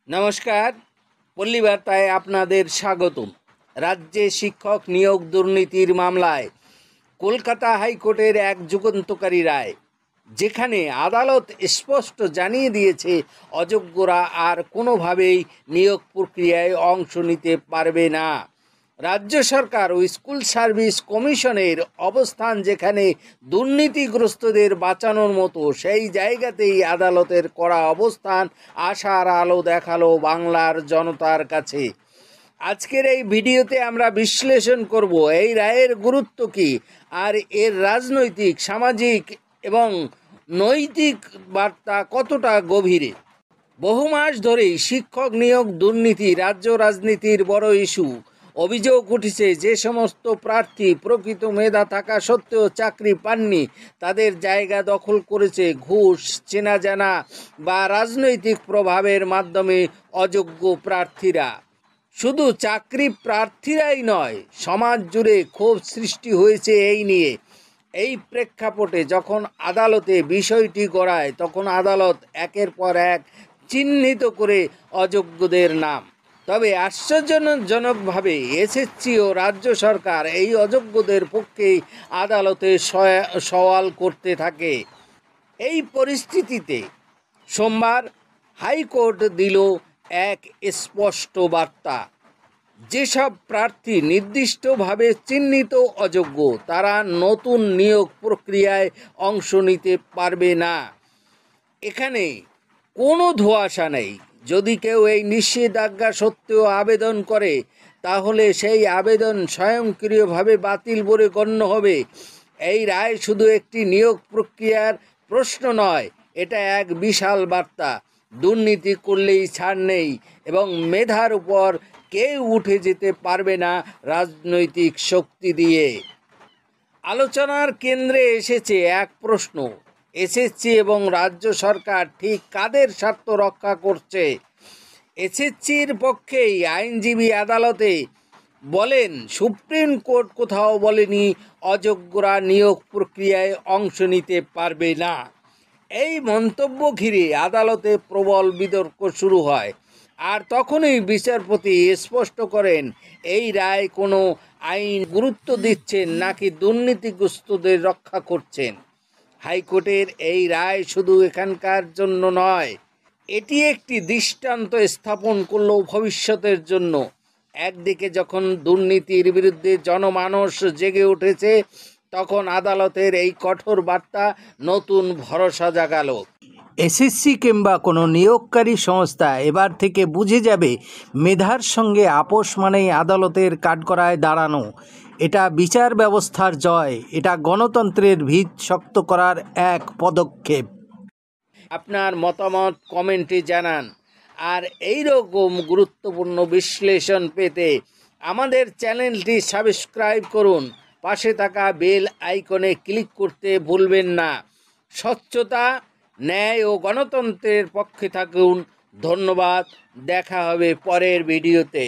নমস্কার, পল্লী বার্তায় আপনাদের স্বাগতম। রাজ্যে শিক্ষক নিয়োগ দুর্নীতির মামলায় কলকাতা হাইকোর্টের এক যুগান্তকারী রায়, যেখানে আদালত স্পষ্ট জানিয়ে দিয়েছে অযোগ্যরা আর কোনোভাবেই নিয়োগ প্রক্রিয়ায় অংশ নিতে পারবে না। রাজ্য সরকার ও স্কুল সার্ভিস কমিশনের অবস্থান যেখানে দুর্নীতিগ্রস্তদের বাঁচানোর মতো, সেই জায়গাতেই আদালতের কড়া অবস্থান আশার আলো দেখালো বাংলার জনতার কাছে। আজকের এই ভিডিওতে আমরা বিশ্লেষণ করব এই রায়ের গুরুত্ব কী আর এর রাজনৈতিক, সামাজিক এবং নৈতিক বার্তা কতটা গভীরে। বহু মাস ধরেই শিক্ষক নিয়োগ দুর্নীতি রাজ্য রাজনীতির বড় ইস্যু। অভিযোগ উঠেছে, যে সমস্ত প্রার্থী প্রকৃত মেধা থাকা সত্ত্বেও চাকরি পাননি, তাদের জায়গা দখল করেছে ঘুষ, চেনা জানা বা রাজনৈতিক প্রভাবের মাধ্যমে অযোগ্য প্রার্থীরা। শুধু চাকরি প্রার্থীরাই নয়, সমাজ জুড়ে ক্ষোভ সৃষ্টি হয়েছে এই নিয়ে। এই প্রেক্ষাপটে যখন আদালতে বিষয়টি গড়ায়, তখন আদালত একের পর এক চিহ্নিত করে অযোগ্যদের নাম। তবে আশ্চর্যজনকভাবে এসএসসি ও রাজ্য সরকার এই অযোগ্যদের পক্ষেই আদালতে সওয়াল করতে থাকে। এই পরিস্থিতিতে সোমবার হাইকোর্ট দিল এক স্পষ্ট বার্তা। যেসব প্রার্থী নির্দিষ্টভাবে চিহ্নিত অযোগ্য, তারা নতুন নিয়োগ প্রক্রিয়ায় অংশ নিতে পারবে না। এখানে কোনো ধোঁয়াশা নেই। যদি কেউ এই নিষেধাজ্ঞা সত্ত্বেও আবেদন করে, তাহলে সেই আবেদন স্বয়ংক্রিয়ভাবে বাতিল বলে গণ্য হবে। এই রায় শুধু একটি নিয়োগ প্রক্রিয়ার প্রশ্ন নয়, এটা এক বিশাল বার্তা। দুর্নীতি করলেই ছাড় নেই এবং মেধার উপর কেউ উঠে যেতে পারবে না রাজনৈতিক শক্তি দিয়ে। আলোচনার কেন্দ্রে এসেছে এক প্রশ্ন: এসএসসি এবং রাজ্য সরকার ঠিক কাদের স্বার্থ রক্ষা করছে? এসএসসির পক্ষেই আইনজীবী আদালতে বলেন, সুপ্রিম কোর্ট কোথাও বলেনি অযোগ্যরা নিয়োগ প্রক্রিয়ায় অংশ নিতে পারবে না। এই মন্তব্য ঘিরে আদালতে প্রবল বিতর্ক শুরু হয়। আর তখনই বিচারপতি স্পষ্ট করেন, এই রায় কোনো আইন গুরুত্ব দিচ্ছেন নাকি দুর্নীতিগ্রস্তদের রক্ষা করছেন। হাইকোর্টের এই রায় শুধু এখানকার জন্য নয়, এটি একটি দৃষ্টান্ত স্থাপন করলো ভবিষ্যতের জন্য। একদিকে যখন দুর্নীতির বিরুদ্ধে জনমানস জেগে উঠেছে, তখন আদালতের এই কঠোর বার্তা নতুন ভরসা জাগালো। এসএসসি কিংবা কোনো নিয়োগকারী সংস্থা এবার থেকে বুঝে যাবে, মেধার সঙ্গে আপোষ মানেই আদালতের কাঠগড়ায় দাঁড়ানো। এটা বিচার ব্যবস্থার জয়, এটা গণতন্ত্রের ভিত শক্ত করার এক পদক্ষেপ। আপনার মতামত কমেন্টে জানান। আর এই রকম গুরুত্বপূর্ণ বিশ্লেষণ পেতে আমাদের চ্যানেলটি সাবস্ক্রাইব করুন। পাশে থাকা বেল আইকনে ক্লিক করতে ভুলবেন না। স্বচ্ছতা, ন্যায় ও গণতন্ত্রের পক্ষে থাকুন। ধন্যবাদ। দেখা হবে পরের ভিডিওতে।